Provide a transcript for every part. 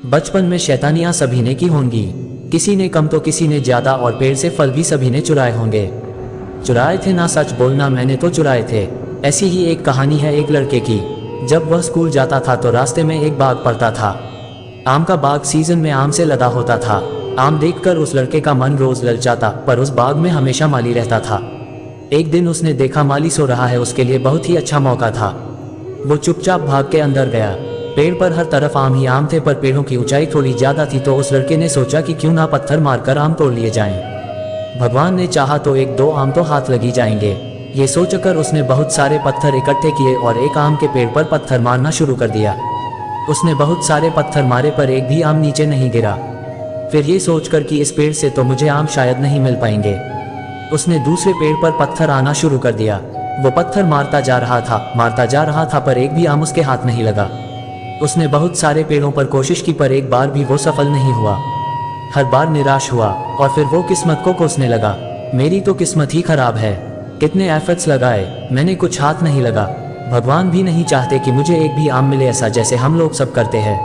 बचपन में शैतानियां सभी ने की होंगी, किसी ने कम तो किसी ने ज्यादा, और पेड़ से फल भी सभी ने चुराए होंगे। चुराए थे ना, सच बोलना मैंने तो चुराए थे। ऐसी ही एक कहानी है एक लड़के की। जब वह स्कूल जाता था तो रास्ते में एक बाग पड़ता था। आम का बाग सीजन में आम से लदा होता था। आम देखकर उस लड़के का मन रोज ललचाता, पर उस बाग में हमेशा माली रहता था। एक दिन उसने देखा माली सो रहा है, उसके लिए बहुत ही अच्छा मौका था। वो चुपचाप भाग के अंदर गया। पेड़ पर हर तरफ आम ही आम थे, पर पेड़ों की ऊंचाई थोड़ी ज्यादा थी, तो उस लड़के ने सोचा कि क्यों ना पत्थर मारकर आम तोड़ लिए जाएं। भगवान ने चाहा तो एक दो आम तो हाथ लगी जाएंगे। ये सोचकर उसने बहुत सारे पत्थर इकट्ठे किए और एक आम के पेड़ पर पत्थर मारना शुरू कर दिया। उसने बहुत सारे पत्थर मारे पर एक भी आम नीचे नहीं गिरा। फिर ये सोचकर कि इस पेड़ से तो मुझे आम शायद नहीं मिल पाएंगे, उसने दूसरे पेड़ पर पत्थर आना शुरू कर दिया। वो पत्थर मारता जा रहा था, पर एक भी आम उसके हाथ नहीं लगा। उसने बहुत सारे पेड़ों पर कोशिश की, पर एक बार भी वो सफल नहीं हुआ। हर बार निराश हुआ और फिर वो किस्मत को कोसने लगा। मेरी तो किस्मत ही खराब है, कितने एफर्ट्स लगाए, मैंने कुछ हाथ नहीं लगा। भगवान भी नहीं चाहते कि मुझे एक भी आम मिले, ऐसा जैसे हम लोग सब करते हैं।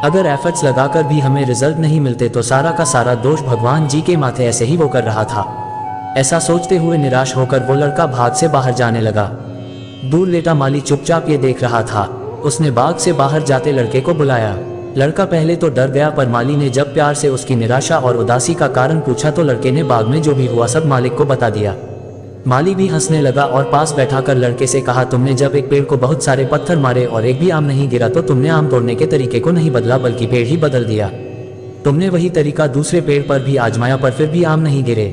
अगर एफर्ट्स लगाकर भी हमें रिजल्ट नहीं मिलते तो सारा का सारा दोष भगवान जी के माथे, ऐसे ही वो कर रहा था। ऐसा सोचते हुए निराश होकर वो लड़का भाग से बाहर जाने लगा। दूर लेटा माली चुपचाप ये देख रहा था। उसने बाग से बाहर जाते लड़के को बुलाया। लड़का पहले तो डर गया, पर माली ने जब प्यार से उसकी निराशा और उदासी का कारण पूछा तो लड़के ने बाग में जो भी हुआ सब मालिक को बता दिया। माली भी हंसने लगा और पास बैठाकर लड़के से कहा, तुमने जब एक पेड़ को बहुत सारे पत्थर मारे और एक भी आम नहीं गिरा तो तुमने आम तोड़ने के तरीके को नहीं बदला, बल्कि पेड़ ही बदल दिया। तुमने वही तरीका दूसरे पेड़ पर भी आजमाया, पर फिर भी आम नहीं गिरे।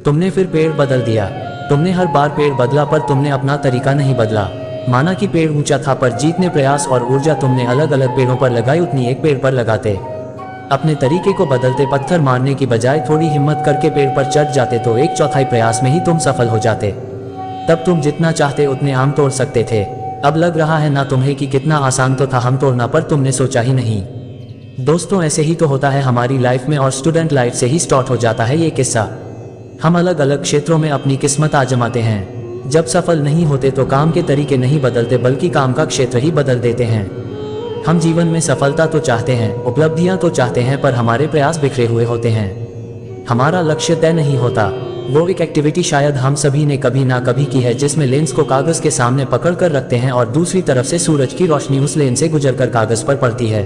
तुमने फिर पेड़ बदल दिया। तुमने हर बार पेड़ बदला, पर तुमने अपना तरीका नहीं बदला। माना कि पेड़ ऊंचा था, पर जितने प्रयास और ऊर्जा तुमने अलग अलग पेड़ों पर लगाई उतनी एक पेड़ पर लगाते। अपने तरीके को बदलते, पत्थर मारने की बजाय थोड़ी हिम्मत करके पेड़ पर चढ़ जाते तो एक चौथाई प्रयास में ही तुम सफल हो जाते। तब तुम जितना चाहते उतने आम तोड़ सकते थे। अब लग रहा है ना तुम्हें कि कितना आसान तो था आम तोड़ना, पर तुमने सोचा ही नहीं। दोस्तों, ऐसे ही तो होता है हमारी लाइफ में, और स्टूडेंट लाइफ से ही स्टार्ट हो जाता है ये किस्सा। हम अलग अलग क्षेत्रों में अपनी किस्मत आजमाते हैं। जब सफल नहीं होते तो काम के तरीके नहीं बदलते, बल्कि काम का क्षेत्र ही बदल देते हैं। हम जीवन में सफलता तो चाहते हैं, उपलब्धियां तो चाहते हैं, पर हमारे प्रयास बिखरे हुए होते हैं। हमारा लक्ष्य तय नहीं होता। वो एक एक्टिविटी शायद हम सभी ने कभी ना कभी की है, जिसमें लेंस को कागज के सामने पकड़ कर रखते हैं और दूसरी तरफ से सूरज की रोशनी उस लेंस से गुजरकर कागज पर पड़ती है।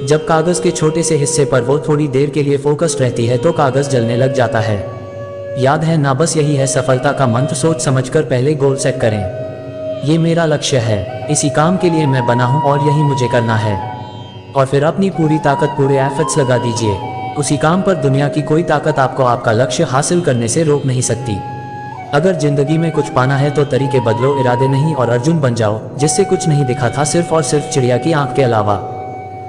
जब कागज के छोटे से हिस्से पर वो थोड़ी देर के लिए फोकस्ड रहती है तो कागज जलने लग जाता है। याद है ना, बस यही है सफलता का मंत्र। सोच समझकर पहले गोल सेट करें। ये मेरा लक्ष्य है, इसी काम के लिए मैं बना हूँ और यही मुझे करना है। और फिर अपनी पूरी ताकत, पूरे एफर्ट्स लगा दीजिए उसी काम पर। दुनिया की कोई ताकत आपको आपका लक्ष्य हासिल करने से रोक नहीं सकती। अगर जिंदगी में कुछ पाना है तो तरीके बदलो, इरादे नहीं, और अर्जुन बन जाओ जिससे कुछ नहीं दिखा था सिर्फ और सिर्फ चिड़िया की आंख के अलावा।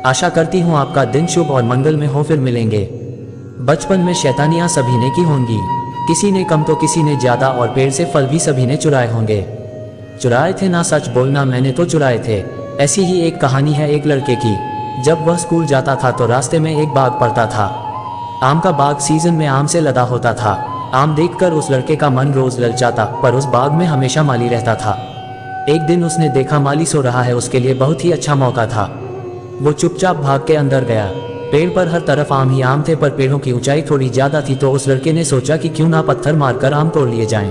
आशा करती हूँ आपका दिन शुभ और मंगल में हो। फिर मिलेंगे। बचपन में शैतानियां सभी ने की होंगी, किसी ने कम तो किसी ने ज्यादा, और पेड़ से फल भी सभी ने चुराए होंगे। चुराए थे ना, सच बोलना मैंने तो चुराए थे। ऐसी ही एक कहानी है एक लड़के की। जब वह स्कूल जाता था तो रास्ते में एक बाग पड़ता था। आम का बाग सीजन में आम से लदा होता था। आम देखकर उस लड़के का मन रोज ललचाता, पर उस बाग में हमेशा माली रहता था। एक दिन उसने देखा माली सो रहा है, उसके लिए बहुत ही अच्छा मौका था। वो चुपचाप भाग के अंदर गया। पेड़ पर हर तरफ आम ही आम थे, पर पेड़ों की ऊंचाई थोड़ी ज्यादा थी, तो उस लड़के ने सोचा कि क्यों ना पत्थर मारकर आम तोड़ लिए जाएं।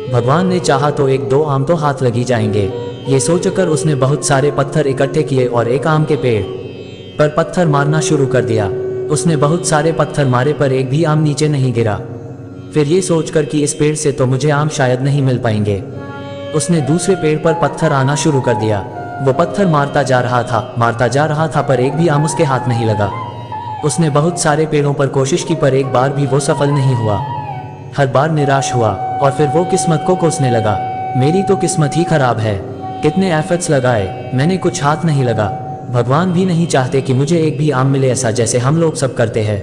भगवान ने चाहा तो एक दो आम तो हाथ लगी जाएंगे। ये सोचकर उसने बहुत सारे पत्थर इकट्ठे किए और एक आम के पेड़ पर पत्थर मारना शुरू कर दिया। उसने बहुत सारे पत्थर मारे पर एक भी आम नीचे नहीं गिरा। फिर ये सोचकर कि इस पेड़ से तो मुझे आम शायद नहीं मिल पाएंगे, उसने दूसरे पेड़ पर पत्थर आना शुरू कर दिया। वो पत्थर मारता जा रहा था, पर एक भी आम उसके हाथ नहीं लगा। उसने बहुत सारे पेड़ों पर कोशिश की, पर एक बार भी वो सफल नहीं हुआ। हर बार निराश हुआ और फिर वो किस्मत को कोसने लगा। मेरी तो किस्मत ही खराब है, कितने एफर्ट्स लगाए, मैंने कुछ हाथ नहीं लगा। भगवान भी नहीं चाहते कि मुझे एक भी आम मिले, ऐसा जैसे हम लोग सब करते हैं।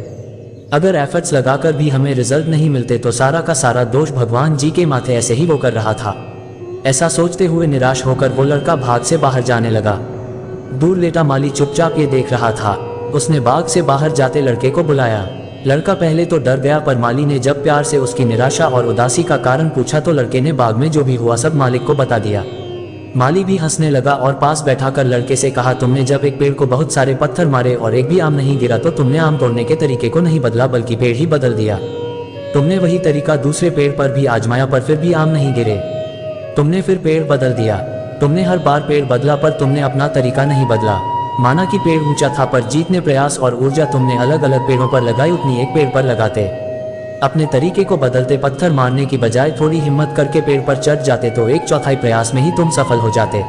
अगर एफर्ट्स लगाकर भी हमें रिजल्ट नहीं मिलते तो सारा का सारा दोष भगवान जी के माथे, ऐसे ही वो कर रहा था। ऐसा सोचते हुए निराश होकर वो लड़का भाग से बाहर जाने लगा। दूर लेटा माली चुपचाप ये देख रहा था। उसने बाग से बाहर जाते लड़के को बुलाया। लड़का पहले तो डर गया, पर माली ने जब प्यार से उसकी निराशा और उदासी का कारण पूछा तो लड़के ने बाग में जो भी हुआ सब मालिक को बता दिया। माली भी हंसने लगा और पास बैठाकर लड़के से कहा, तुमने जब एक पेड़ को बहुत सारे पत्थर मारे और एक भी आम नहीं गिरा तो तुमने आम तोड़ने के तरीके को नहीं बदला बल्कि पेड़ ही बदल दिया। तुमने वही तरीका दूसरे पेड़ पर भी आजमाया पर फिर भी आम नहीं गिरे। तुमने फिर पेड़ बदल दिया। तुमने हर बार पेड़ बदला पर तुमने अपना तरीका नहीं बदला। माना कि पेड़ ऊंचा था पर जितने प्रयास और ऊर्जा तुमने अलग अलग पेड़ों पर लगाई उतनी एक पेड़ पर लगाते। अपने तरीके को बदलते, पत्थर मारने की बजाय थोड़ी हिम्मत करके पेड़ पर चढ़ जाते तो 1/4 प्रयास में ही तुम सफल हो जाते।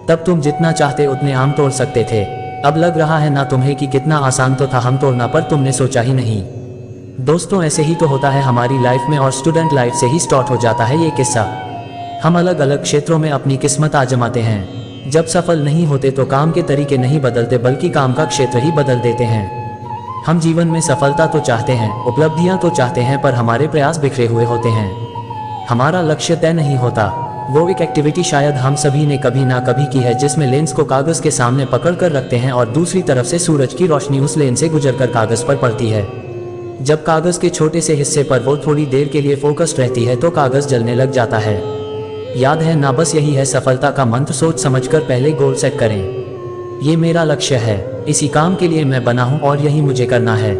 तब तुम जितना चाहते उतने आम तोड़ सकते थे। अब लग रहा है ना तुम्हें कि कितना आसान तो था हम तोड़ना, पर तुमने सोचा ही नहीं। दोस्तों, ऐसे ही तो होता है हमारी लाइफ में, और स्टूडेंट लाइफ से ही स्टार्ट हो जाता है ये किस्सा। हम अलग अलग क्षेत्रों में अपनी किस्मत आजमाते हैं। जब सफल नहीं होते तो काम के तरीके नहीं बदलते बल्कि काम का क्षेत्र ही बदल देते हैं। हम जीवन में सफलता तो चाहते हैं, उपलब्धियां तो चाहते हैं, पर हमारे प्रयास बिखरे हुए होते हैं। हमारा लक्ष्य तय नहीं होता। वो एक एक्टिविटी शायद हम सभी ने कभी ना कभी की है जिसमें लेंस को कागज के सामने पकड़ कर रखते हैं और दूसरी तरफ से सूरज की रोशनी उस लेंस से गुजरकर कागज पर पड़ती है। जब कागज के छोटे से हिस्से पर वो थोड़ी देर के लिए फोकस्ड रहती है तो कागज जलने लग जाता है। याद है ना, बस यही है सफलता का मंत्र। सोच समझकर पहले गोल सेट करें। ये मेरा लक्ष्य है, इसी काम के लिए मैं बना हूं और यही मुझे करना है।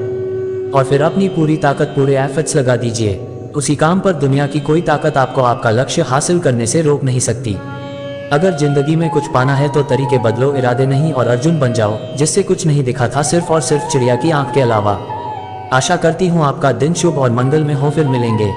और फिर अपनी पूरी ताकत, पूरे एफर्ट्स लगा दीजिए उसी काम पर। दुनिया की कोई ताकत आपको आपका लक्ष्य हासिल करने से रोक नहीं सकती। अगर जिंदगी में कुछ पाना है तो तरीके बदलो, इरादे नहीं, और अर्जुन बन जाओ जिससे कुछ नहीं दिखा था सिर्फ और सिर्फ चिड़िया की आंख के अलावा। आशा करती हूँ आपका दिन शुभ और मंगल में हो। फिर मिलेंगे।